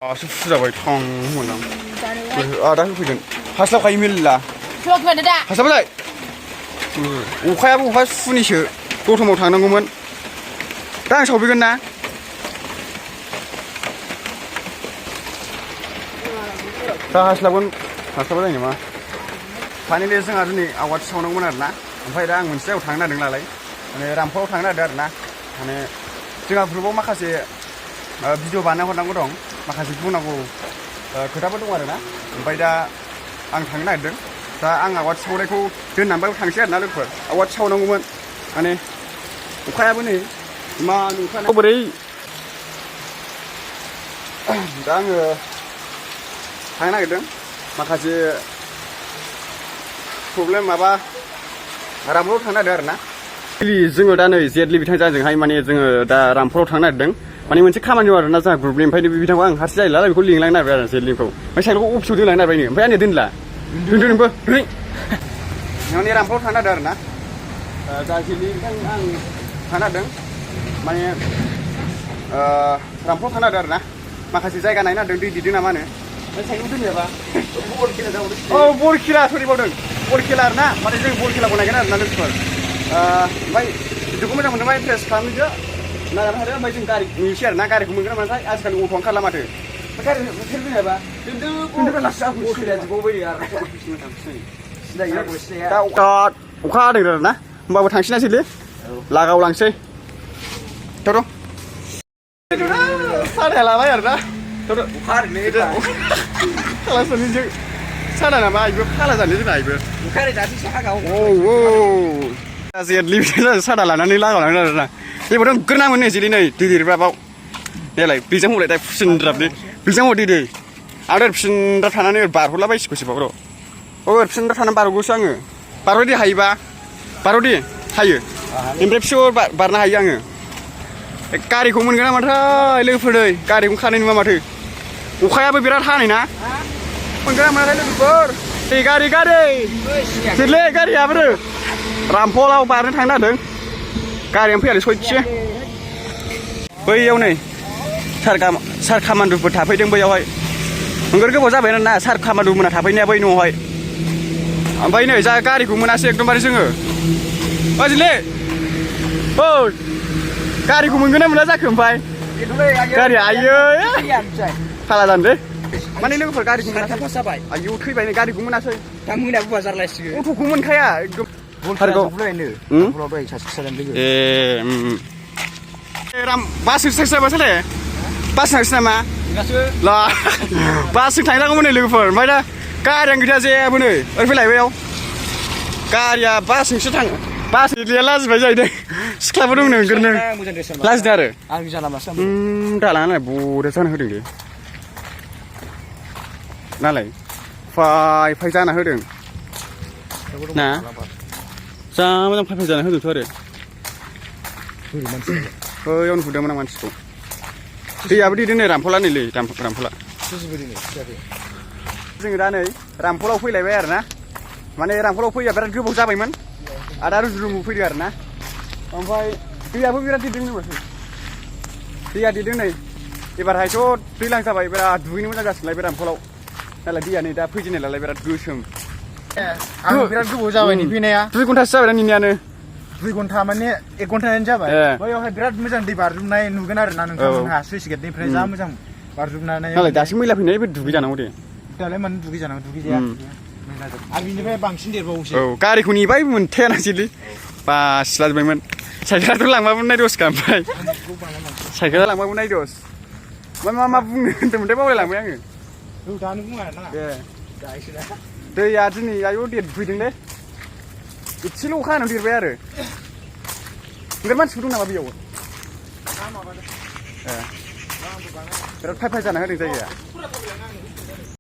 दासो फुजाबाय थांमोन आं दा होफैगोन हास्लाबखायो मेल्ला हास्लाबबाय अखायाबो अखा सुनिसो दतमायाव थांनांगौमोन दा आं सावफैगोन ना दा हास्लाबा जायो नामा फाइनालि जोंहा दिनै आवाथि सावनांगौमोन आरोना ओमफ्राय दा आं मोनसे जायगायाव थांनो नागिरदों नालाय माने रामफलाव थांनो नागिरदों आरोना माने जोंहा ग्रुपाव माखासे भिडिअ बानाय हरनांगौ दं माखासे बुंनांगौ खोथाफोर दं आरोना ओमफ्राय दा आं थांनो नागिरदों दा आं आवाथि सावनायखौ दोननानैबाबो थांसै आरोना लोगोफोर आवाथि सावनांगौमोन माने अखायाबो नै इमान अखा बोरै दा आङो थांनो नागिरदों माखासे प्रब्लेम माबा रामफलाव थांनो नागिरदों आरोना जोङो दा नै जेटलि बिथांजोंहाय माने जोङो दा रामफलाव थांनो नागिरदों माने मोनसे खामानि दं आरोना जोंहा ग्रुपनि ओमफ्राय बे बिथांखौ आं हारसिं जायोला बेखौ लिंलांनो नागिरबाय आरो जेटलिखौ ओमफ्राय साइकेलखौ अफिसाव दोनलांनो नागिरबाय ओमफ्राय आंनो दोनला दोनदो नोंबो माने रामफलाव थांनो नागिरदों आरोना दा जेटलि बिथां आं थांनो नागिरदों माने रामफलाव थांनो नागिरदों आरोना माखासे जायगा नायनो नागिरदों दै दिदों ना मा होनो साइकेलखौ दोननोबा बल खेला सरि बावदों बल खेला आरोना माने जों बल खेलाखौ नायगोन आरोना लोगोफोर ओमफ्राय भिडिअखौ मोजां मोनदोंबा इन्टारेस्ट खालामदो नायनानै थादो ओमफ्राय जों गारि नुयोसै आरोना गारिखौ मोनगोन ना मोनाथाय आजिखालि अट' ओंखारला माथो गारि हटेल दोनोबा दा अखा हादों आरोना होमबाबो थांसैनासैलै लागावलांसै थ' सानाया लाबाय आरोना साना नामा इबो फाला जानो जोंना इबो जेटलि सादा लानानै लागावलांदों आरोना एबार गोरना मोनो जेलि नै दै देरब्ला बाव देलाय बेजों हलाय दा फिसिनद्राबनि बेजों हदै दै आरो फिसिनद्राब थानानै बारहरला बायसिगौसो बाव र' फिसिनद्राब थानानै बारगौसो आङो बारहदि हायोबा बारहदि हायो ओमफ्राय फिसौ बारनो हायो आङो गारिखौ मोनगोन ना माथाय लोगोफोर नै गारिखौ खानाय नुवा माथो अखायाबो बिराद हानाय ना मोनगोन ना मोनाखै लोगोफोर गारि जेरलै गारियाबो रामफलाव बारनो थांनो नागिरदों गारियानो फैयालै सयथि बैयाव नै सार कामान्डुफोर थाफैदों बैयावहाय नोगोर गोबाव जाबाय ना सार कामान्डु मोना थाफैनाया बै न'आवहाय ओमफ्राय नै जा गारिखौ मोनासै एकदमबारे जोङो बाजिले औ गारिखौ मोनगोन ना मोना जाखो ओमफ्राय गारिया आयै फाला जानोलै माने लोगोफोर गारिखौ मोनासै आयौ थैबाय नै गारिखौ मोनासै अट'खौ मोनखाया एकदम बासजों जाबासोलै बासजों थांसै नामा बासजों थांनांगौमोन नै लोगोफोर ओमफ्राय दा गारियानो गैया जेबो नै ओरै फैलायबाय गारिया बासजोंसो थाङो बास गैया लाजिबाय जाहैदों सिख्लाबो दं नोगोरनो लाजिदों आरो दालाङालाय बरिया जाना होदों दे नालाय फाय जाना होदों ना जा मोजां फाय जाना होदोंथ' आरो बैयाव नुदोंमोन आं मानसिखौ दैयाबो दैदों नै रामफला नैलै रामफला जोङो दा नै रामफलाव फैलायबाय आरोना माने रामफलाव फैया बिराद गोबाव जाबायमोन आदा रुजुरुमु फैदों आरोना ओमफ्राय दैयाबो बिराद दैदों नै माथो दैया दैदों नै एबारहायथ' दैज्लां जाबाय बिराद दुगैनो मोजां जासिगोनलाय बे रामफलाव नालाय दैया नै दा फैजेननाय नालाय बिराद गोसोम आं बिराद गोबाव जाबाय नै फैनाया 2 घन्टासो जाबाय निनियानो 2 घन्टा माने 1 घन्टायानो जाबाय बैयावहाय बिराद मोजां दै बारजुमनाय नुगोन आरोना नोंथांमोनहा सुइस गेटनिफ्राय जा मोजां बारजुमनानै नालाय दासिम मैला फैनाय बे दुगै जानांगौ दे दालाय मानो दुगै जानांगौ दुगै जाया आरो बिनिफ्राय बांसिन देरबावोसो गारिखौ नेबाय मोनथायाना जेलि बासिलाजोब्बायमोन साइकेलाथ' लांबाबो नाय दस ओमफ्राय साइकेला लांबाबो नाय दस मा बुंनो होन्दोंमोनथाय बावलायलांबाय आङो दानो बुङा ना दैया दिनै आयौ देरफैदोंलै एसेल' अखा हानायाव देरबाय आरो ओमफ्राय मानसिफोर दं नामा बेयाव बिराद फाय जाना होदों जायगाया